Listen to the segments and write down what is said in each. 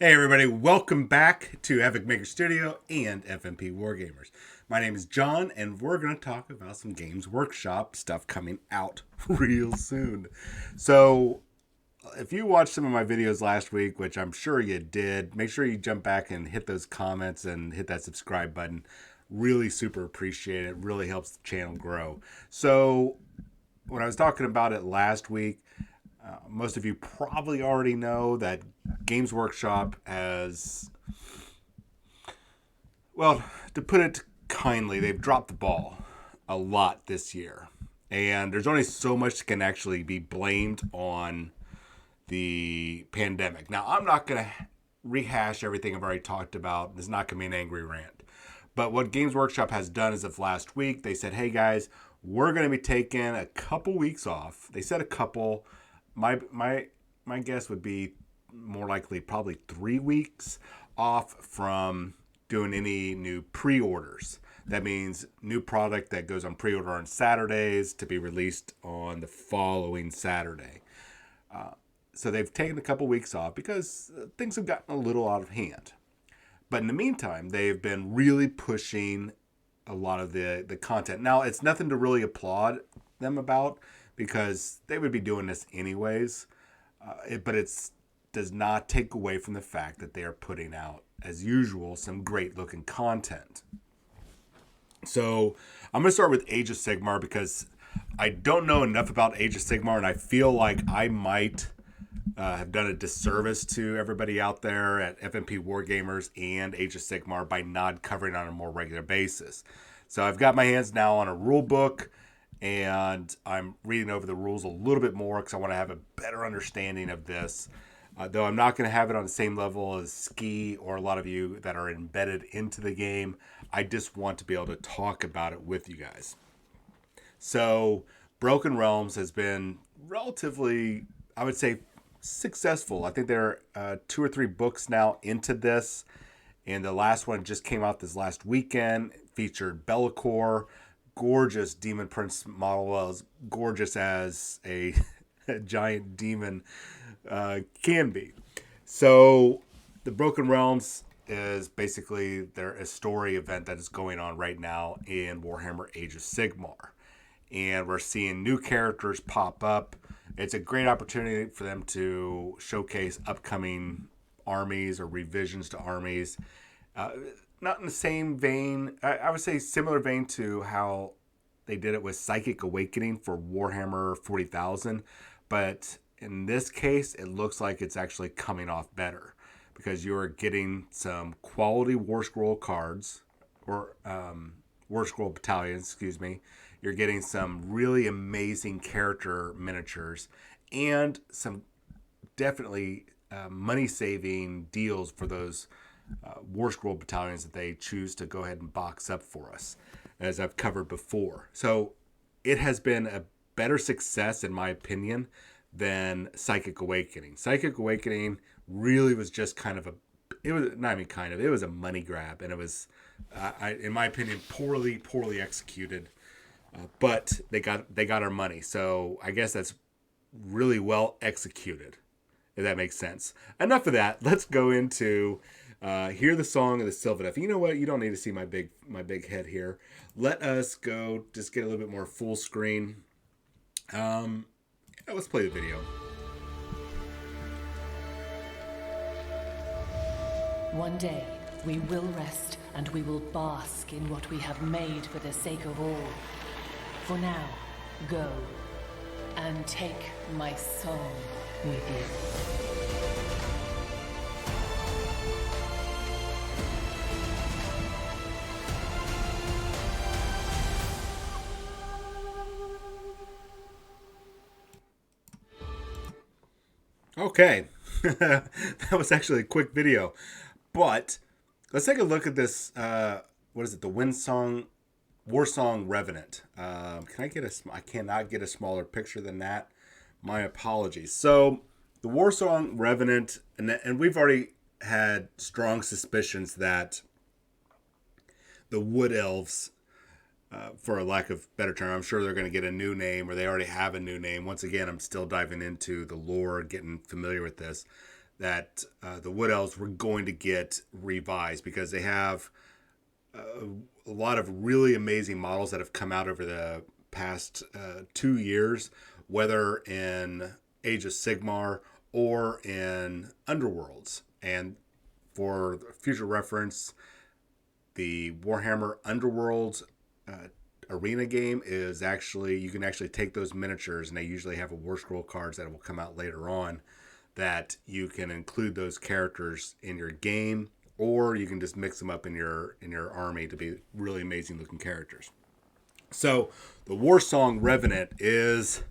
Hey everybody, welcome back to Epic Maker Studio and FNP Wargamers. My name is John and we're going to talk about some Games Workshop stuff coming out real soon. So, if you watched some of my videos last week, which I'm sure you did, make sure you jump back and hit those comments and hit that subscribe button. Really super appreciate it. Really helps the channel grow. So, when I was talking about it last week, most of you probably already know that Games Workshop has, well, to put it kindly, they've dropped the ball a lot this year. And there's only so much that can actually be blamed on the pandemic. Now, I'm not going to rehash everything I've already talked about. It's not going to be an angry rant. But what Games Workshop has done as of last week, they said, hey guys, we're going to be taking a couple weeks off. They said a couple. My guess would be more likely probably 3 weeks off from doing any new pre-orders. That means new product that goes on pre-order on Saturdays to be released on the following Saturday. So they've taken a couple weeks off because things have gotten a little out of hand. But in the meantime, they've been really pushing a lot of the content. Now, it's nothing to really applaud them about because they would be doing this anyways. But it does not take away from the fact that they are putting out, as usual, some great looking content. So I'm going to start with Age of Sigmar because I don't know enough about Age of Sigmar, and I feel like I might have done a disservice to everybody out there at FNP Wargamers and Age of Sigmar by not covering on a more regular basis. So I've got my hands now on a rule book, and I'm reading over the rules a little bit more because I want to have a better understanding of this. Though I'm not going to have it on the same level as Ski or a lot of you that are embedded into the game. I just want to be able to talk about it with you guys. So Broken Realms has been relatively, I would say, successful. I think there are 2 or 3 books now into this. And the last one just came out this last weekend. It featured Be'lakor, gorgeous Demon Prince model, as gorgeous as a giant demon can be. So the Broken Realms is basically a story event that is going on right now in Warhammer Age of Sigmar. And we're seeing new characters pop up. It's a great opportunity for them to showcase upcoming armies or revisions to armies. Not in the same vein, I would say similar vein to how they did it with Psychic Awakening for Warhammer 40,000. But in this case, it looks like it's actually coming off better because you're getting some quality War Scroll cards or War Scroll battalions, excuse me. You're getting some really amazing character miniatures and some definitely money-saving deals for those War Scroll battalions that they choose to go ahead and box up for us, as I've covered before. So it has been a better success, in my opinion, than Psychic Awakening. Psychic Awakening really was just kind of it was a money grab, and it was, in my opinion, poorly executed. But they got our money, so I guess that's really well executed, if that makes sense. Enough of that. Let's go into hear the song of the Sylvaneth. You know what? You don't need to see my big head here. Let us go. Just get a little bit more full screen. Let's play the video. One day, we will rest and we will bask in what we have made for the sake of all. For now, go and take my song with you. Okay, that was actually a quick video, but let's take a look at this. What is it? The Warsong Revenant. I cannot get a smaller picture than that. My apologies. So the Warsong Revenant, and we've already had strong suspicions that the Wood Elves, for a lack of better term, I'm sure they're going to get a new name, or they already have a new name. Once again, I'm still diving into the lore, getting familiar with this. that the Wood Elves were going to get revised because they have a lot of really amazing models that have come out over the past 2 years, whether in Age of Sigmar or in Underworlds. And for future reference, the Warhammer Underworld arena game is actually, you can actually take those miniatures, and they usually have a War Scroll cards that will come out later on, that you can include those characters in your game, or you can just mix them up in your army to be really amazing looking characters. So the Warsong Revenant is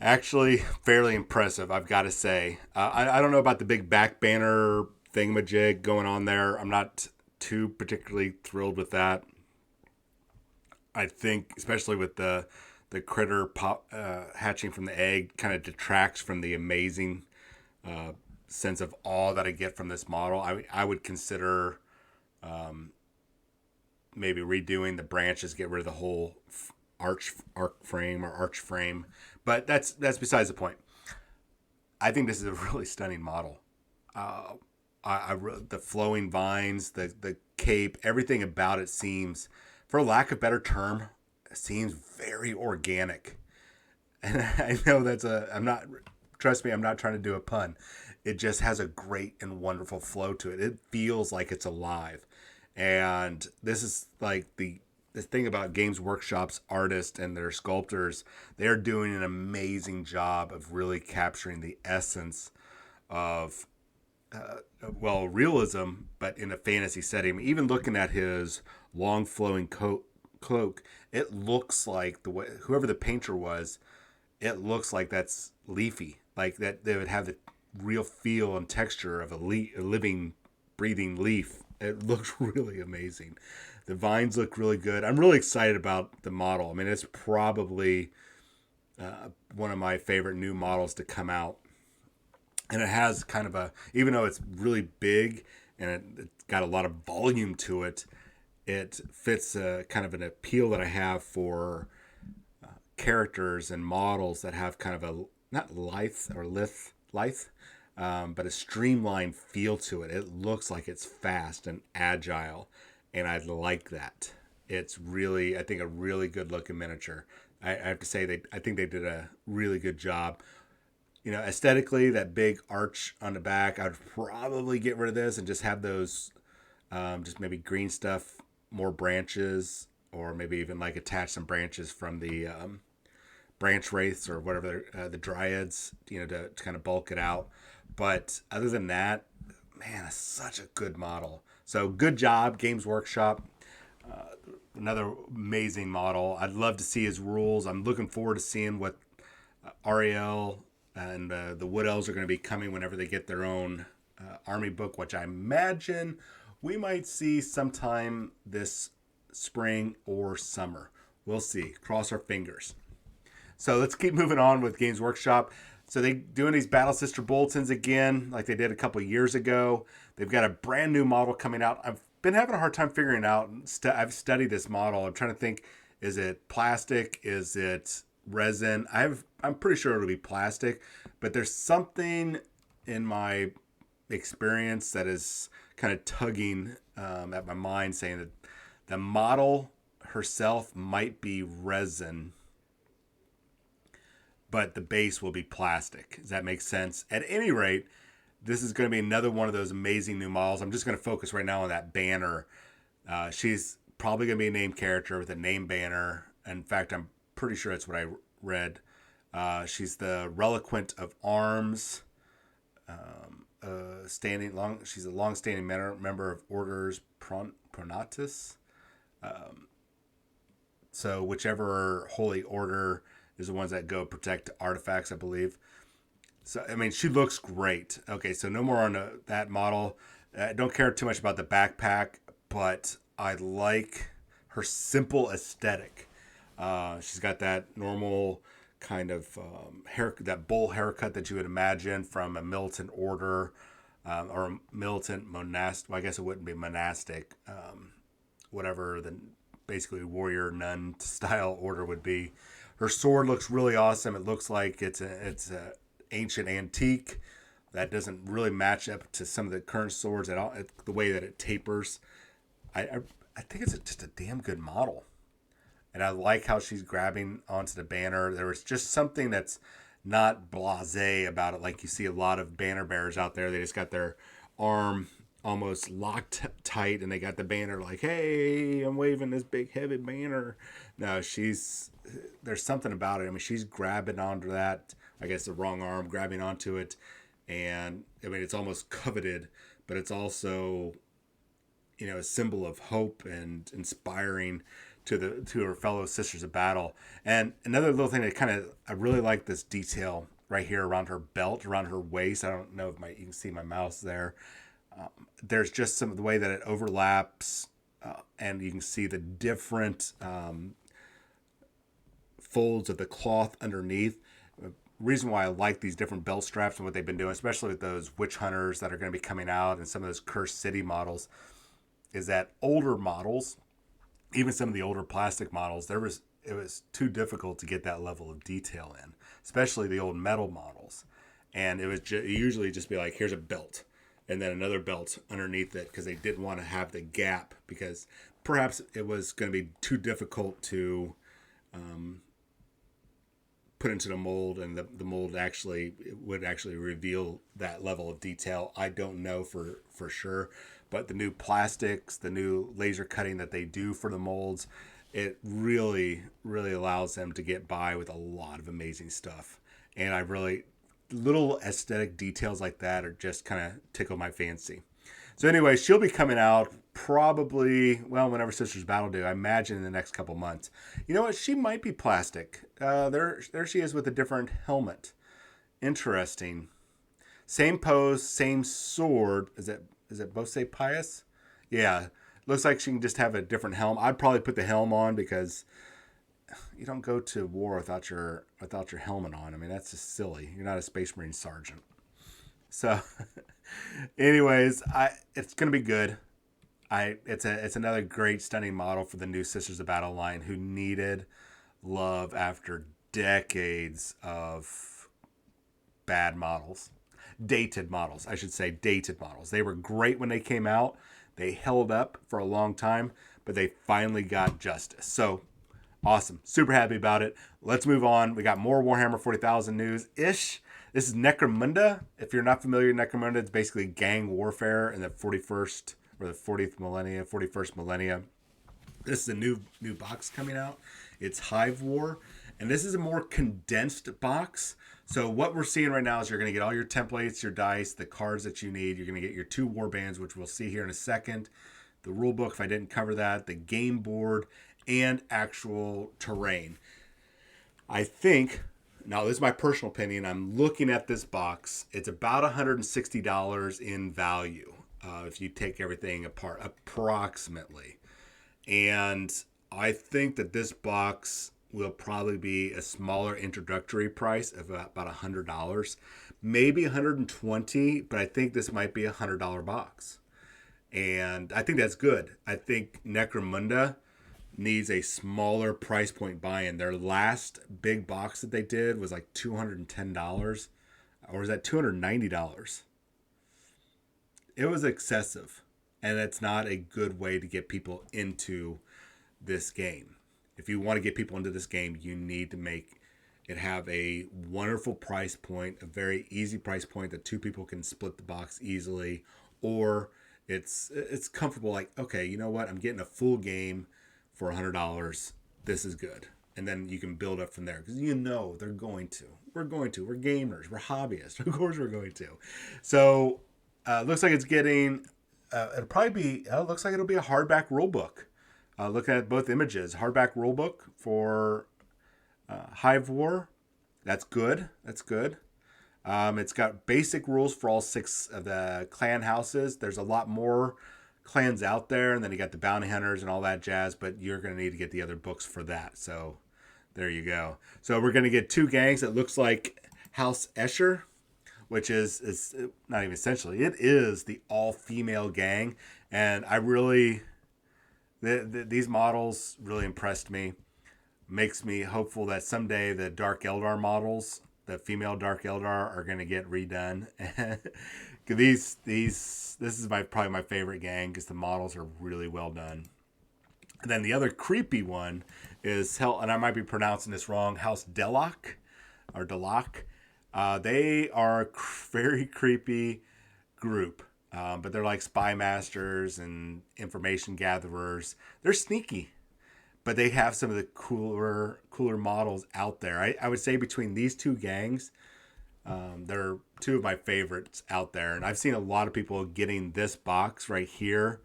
actually fairly impressive, I've got to say. I don't know about the big back banner thingamajig going on there. I'm not too particularly thrilled with that. I think, especially with the critter hatching from the egg, kind of detracts from the amazing sense of awe that I get from this model. I would consider maybe redoing the branches, get rid of the whole arch frame, but that's besides the point. I think this is a really stunning model. The flowing vines, the cape, everything about it seems, for lack of a better term, seems very organic. And I know trust me, I'm not trying to do a pun. It just has a great and wonderful flow to it. It feels like it's alive. And this is like the thing about Games Workshop's artists and their sculptors. They're doing an amazing job of really capturing the essence of realism, but in a fantasy setting. Even looking at his long flowing cloak, it looks like the way, whoever the painter was, it looks like that's leafy, like that they would have the real feel and texture of a living, breathing leaf. It looks really amazing. The vines look really good. I'm really excited about the model. I mean, it's probably one of my favorite new models to come out. And it has kind of even though it's really big and it's got a lot of volume to it, it fits kind of an appeal that I have for characters and models that have kind of a, not lithe, but a streamlined feel to it. It looks like it's fast and agile, and I like that. It's really, I think, a really good looking miniature. I have to say, I think they did a really good job. You know, aesthetically, that big arch on the back, I'd probably get rid of this and just have those, just maybe green stuff, more branches, or maybe even like attach some branches from the branch wraiths or whatever, the dryads, you know, to kind of bulk it out. But other than that, man, it's such a good model. So good job, Games Workshop. Another amazing model. I'd love to see his rules. I'm looking forward to seeing what Ariel and the Wood Elves are going to be coming whenever they get their own army book, which I imagine we might see sometime this spring or summer. We'll see. Cross our fingers. So let's keep moving on with Games Workshop. So they doing these Battle Sister Bulletins again, like they did a couple of years ago. They've got a brand new model coming out. I've been having a hard time figuring out. I've studied this model. I'm trying to think, is it plastic? Is it resin? I'm pretty sure it'll be plastic, but there's something in my experience that is kind of tugging at my mind, saying that the model herself might be resin, but the base will be plastic. Does that make sense? At any rate, this is going to be another one of those amazing new models. I'm just going to focus right now on that banner. She's probably going to be a named character with a name banner. In fact, I'm pretty sure that's what I read. She's the Reliquant of Arms. She's a long-standing member of Orders Pronatus. So whichever holy order is the ones that go protect artifacts, I believe. So, I mean, she looks great. Okay, so no more on that model. I don't care too much about the backpack, but I like her simple aesthetic. She's got that normal kind of hair, that bowl haircut that you would imagine from a militant order or a militant monastic. Well, I guess it wouldn't be monastic. Whatever the basically warrior nun style order would be. Her sword looks really awesome. It looks like it's a ancient antique. that doesn't really match up to some of the current swords at all. The way that it tapers, I think it's just a damn good model. And I like how she's grabbing onto the banner. There was just something that's not blasé about it, like you see a lot of banner bearers out there. They just got their arm almost locked tight, and they got the banner like, "Hey, I'm waving this big heavy banner." No, there's something about it. I mean, she's grabbing onto that. I guess the wrong arm, grabbing onto it, and I mean, it's almost coveted, but it's also, a symbol of hope and inspiring to her fellow sisters of battle. And another little thing that I really like this detail right here around her belt, around her waist. I don't know if you can see my mouse there. There's just some of the way that it overlaps, and you can see the different folds of the cloth underneath. Reason why I like these different belt straps and what they've been doing, especially with those witch hunters that are going to be coming out and some of those cursed city models, is that older models, even some of the older plastic models, it was too difficult to get that level of detail in, especially the old metal models. And it usually just be like, here's a belt, and then another belt underneath it, because they didn't want to have the gap, because perhaps it was going to be too difficult to put into the mold, and the mold would actually reveal that level of detail. I don't know for sure. But the new plastics, the new laser cutting that they do for the molds, it really, really allows them to get by with a lot of amazing stuff. And little aesthetic details like that are just kind of tickle my fancy. So anyway, she'll be coming out probably, whenever Sisters Battle do, I imagine in the next couple months. You know what? She might be plastic. There she is with a different helmet. Interesting. Same pose, same sword. Is it Bose Pius? Yeah. Looks like she can just have a different helm. I'd probably put the helm on, because you don't go to war without your helmet on. I mean, that's just silly. You're not a Space Marine sergeant. So, anyways, it's gonna be good. It's another great, stunning model for the new Sisters of Battle line, who needed love after decades of bad models. Dated models, I should say, dated models. They were great when they came out. They held up for a long time, but they finally got justice. So, awesome. Super happy about it. Let's move on. We got more Warhammer 40,000 news-ish. This is Necromunda. If you're not familiar with Necromunda, it's basically gang warfare in the 41st or the 41st millennia. This is a new box coming out. It's Hive War. And this is a more condensed box. So what we're seeing right now is you're going to get all your templates, your dice, the cards that you need. You're going to get your 2 war bands, which we'll see here in a second. The rule book, if I didn't cover that, the game board, and actual terrain. I think, now this is my personal opinion, I'm looking at this box. It's about $160 in value if you take everything apart, approximately. And I think that this box will probably be a smaller introductory price of about $100, maybe $120, but I think this might be a $100 box. And I think that's good. I think Necromunda needs a smaller price point buy-in. Their last big box that they did was like $210, or was that $290? It was excessive, and that's not a good way to get people into this game. If you want to get people into this game, you need to make it have a wonderful price point, a very easy price point that 2 people can split the box easily, or it's comfortable. Like, okay, you know what? I'm getting a full game for $100. This is good. And then you can build up from there, because they're going to. We're gamers. We're hobbyists. Of course we're going to. So looks like it's getting, looks like it'll be a hardback rulebook. Looking at both images, hardback rulebook for Hive War. That's good. It's got basic rules for all 6 of the clan houses. There's a lot more clans out there, and then you got the bounty hunters and all that jazz, but you're going to need to get the other books for that. So there you go. So we're going to get 2 gangs. It looks like House Escher, which is not even essentially, it is the all-female gang. And I really... these models really impressed me. Makes me hopeful that someday the Dark Eldar models the female Dark Eldar are going to get redone. This is probably my favorite gang because the models are really well done. And then the other creepy one is and I might be pronouncing this wrong, House Deloc or Deloc. They are a very creepy group, but they're like spy masters and information gatherers. They're sneaky, but they have some of the cooler models out there. I would say between these two gangs, they're two of my favorites out there. And I've seen a lot of people getting this box right here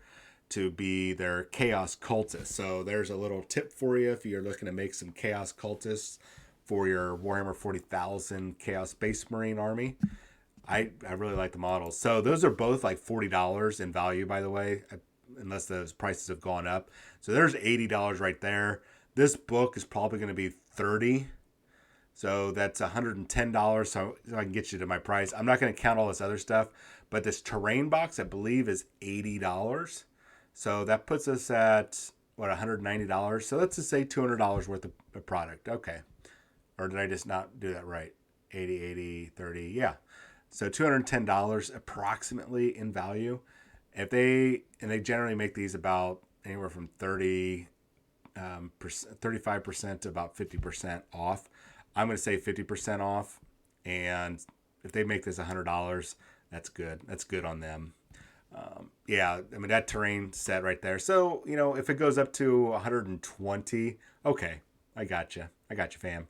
to be their Chaos Cultists. So there's a little tip for you if you're looking to make some Chaos Cultists for your Warhammer 40,000 Chaos Space Marine army. I really like the models. So those are both like $40 in value, by the way, unless those prices have gone up. So there's $80 right there. This book is probably going to be $30. So that's $110. So I can get you to my price. I'm not going to count all this other stuff, but this terrain box, I believe, is $80. So that puts us at, $190. So let's just say $200 worth of product. Okay. Or did I just not do that right? 80, 30. Yeah. So $210 approximately in value. They generally make these about anywhere from 35% to about 50% off. I'm going to say 50% off. And if they make this $100, that's good. That's good on them. That terrain set right there. So, if it goes up to 120, okay, I got you, fam.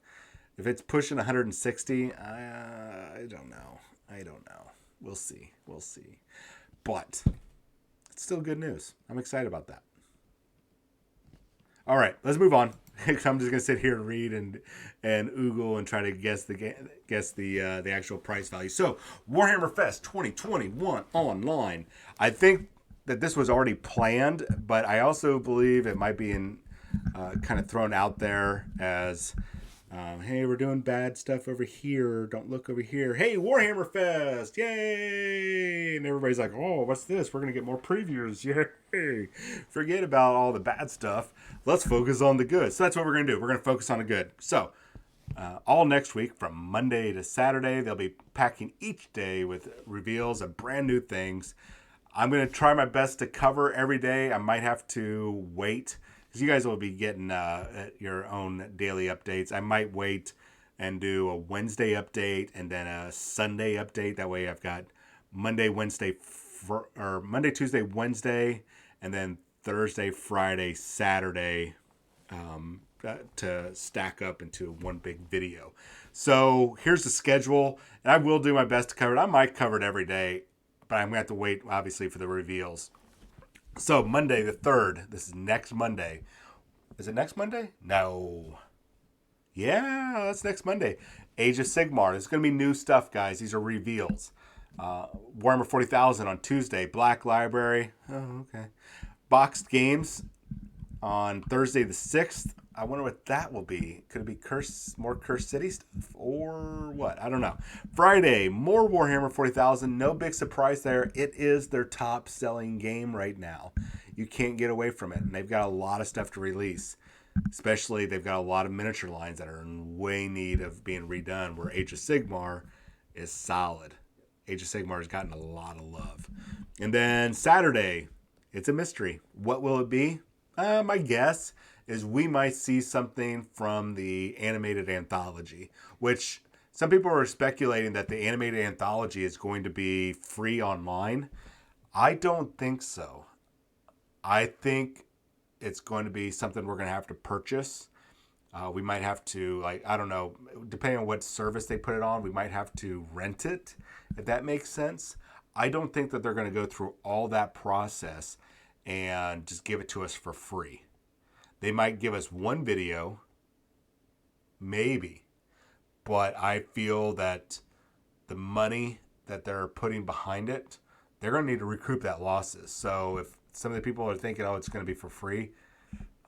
If it's pushing 160, I don't know. We'll see. But it's still good news. I'm excited about that. All right, let's move on. I'm just gonna sit here and read and oogle and try to guess the actual price value. So Warhammer Fest 2021 online. I think that this was already planned, but I also believe it might be kind of thrown out there as, hey, we're doing bad stuff over here. Don't look over here. Hey, Warhammer Fest, yay! And everybody's like, oh, what's this? We're gonna get more previews, yay! Forget about all the bad stuff. Let's focus on the good. So that's what we're gonna do. We're gonna focus on the good. So all next week from Monday to Saturday, they'll be packing each day with reveals of brand new things. I'm gonna try my best to cover every day. I might have to wait, because you guys will be getting your own daily updates. I might wait and do a Wednesday update and then a Sunday update. That way I've got Monday, Tuesday, Wednesday, and then Thursday, Friday, Saturday to stack up into one big video. So here's the schedule, and I will do my best to cover it. I might cover it every day, but I'm going to have to wait, obviously, for the reveals. So Monday the 3rd, this is next Monday. Is it next Monday? No. Yeah, that's next Monday. Age of Sigmar. There's going to be new stuff, guys. These are reveals. Warhammer 40,000 on Tuesday. Black Library. Oh, okay. Boxed Games on Thursday the 6th. I wonder what that will be. Could it be more Cursed City stuff or what? I don't know. Friday, more Warhammer 40,000. No big surprise there. It is their top selling game right now. You can't get away from it. And they've got a lot of stuff to release. Especially they've got a lot of miniature lines that are in way need of being redone, where Age of Sigmar is solid. Age of Sigmar has gotten a lot of love. And then Saturday, it's a mystery. What will it be? My guess is we might see something from the animated anthology, which some people are speculating that the animated anthology is going to be free online. I don't think so. I think it's going to be something we're going to have to purchase. We might have to, I don't know, depending on what service they put it on, we might have to rent it, if that makes sense. I don't think that they're going to go through all that process and just give it to us for free. They might give us one video, maybe, but I feel that the money that they're putting behind it, they're going to need to recoup that losses. So if some of the people are thinking, oh, it's going to be for free,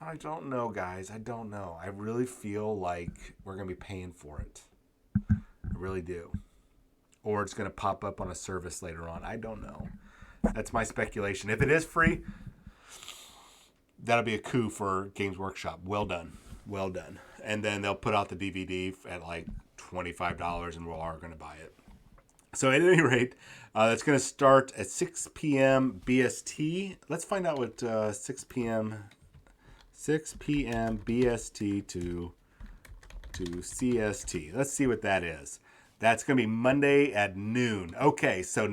I don't know, guys. I don't know. I really feel like we're going to be paying for it. I really do. Or it's going to pop up on a service later on. I don't know. That's my speculation. If it is free, that'll be a coup for Games Workshop. Well done. Well done. And then they'll put out the DVD at like $25 and we're all going to buy it. So at any rate, that's going to start at 6 p.m. BST. Let's find out what 6 p.m. BST to CST. Let's see what that is. That's going to be Monday at noon. Okay, so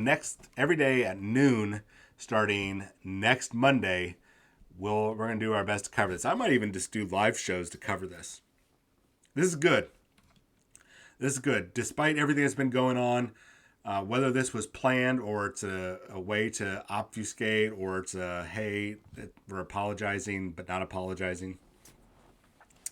every day at noon, starting next Monday, we're going to do our best to cover this. I might even just do live shows to cover this. This is good. This is good. Despite everything that's been going on, whether this was planned or it's a way to obfuscate or it's hey, we're apologizing but not apologizing.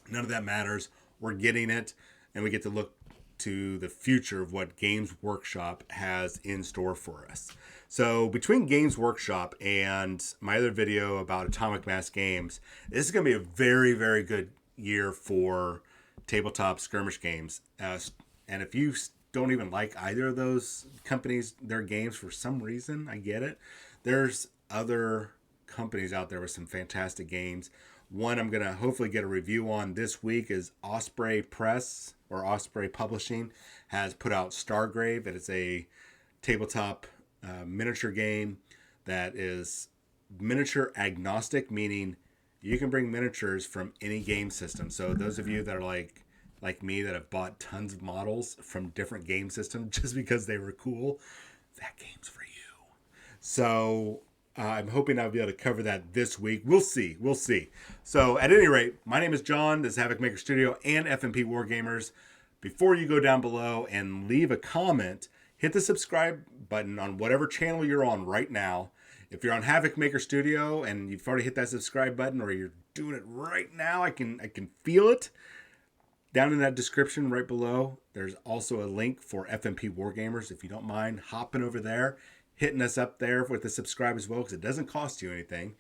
None of that matters. We're getting it, and we get to look to the future of what Games Workshop has in store for us. So between Games Workshop and my other video about Atomic Mass Games, this is going to be a very, very good year for tabletop skirmish games. And if you don't even like either of those companies, their games for some reason, I get it. There's other companies out there with some fantastic games. One I'm going to hopefully get a review on this week is Osprey Press or Osprey Publishing has put out Stargrave. It is a tabletop miniature game that is miniature agnostic, meaning you can bring miniatures from any game system. So those of you that are like me that have bought tons of models from different game systems just because they were cool, that game's for you. So I'm hoping I'll be able to cover that this week. We'll see. So at any rate, my name is John. This is Havoc Maker Studio and FNP Wargamers. Before you go down below and leave a comment, hit the subscribe button on whatever channel you're on right now. If you're on Havoc Maker Studio and you've already hit that subscribe button or you're doing it right now, I can feel it. Down in that description right below, there's also a link for FNP Wargamers. If you don't mind hopping over there, hitting us up there with the subscribe as well, because it doesn't cost you anything.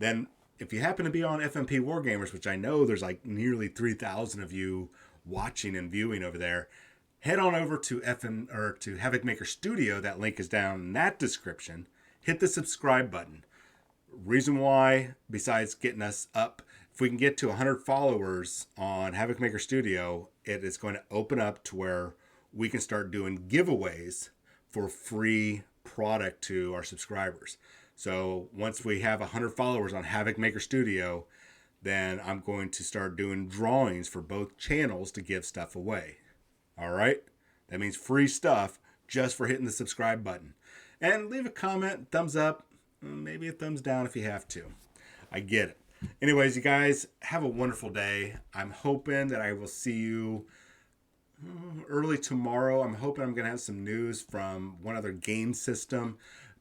Then if you happen to be on FNP Wargamers, which I know there's like nearly 3,000 of you watching and viewing over there, head on over to to Havoc Maker Studio. That link is down in that description. Hit the subscribe button. Reason why, besides getting us up, if we can get to 100 followers on Havoc Maker Studio, it is going to open up to where we can start doing giveaways for free product to our subscribers. So once we have 100 followers on Havoc Maker Studio, then I'm going to start doing drawings for both channels to give stuff away. All right? That means free stuff just for hitting the subscribe button. And leave a comment, thumbs up, maybe a thumbs down if you have to. I get it. Anyways, you guys, have a wonderful day. I'm hoping that I will see you early tomorrow. I'm hoping I'm going to have some news from one other game system.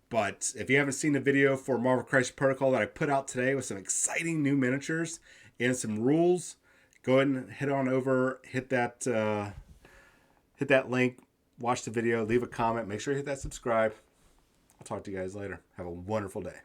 But if you haven't seen the video for Marvel Crisis Protocol that I put out today with some exciting new miniatures and some rules, go ahead and head on over, hit that link, watch the video, leave a comment, make sure you hit that subscribe. I'll talk to you guys later. Have a wonderful day.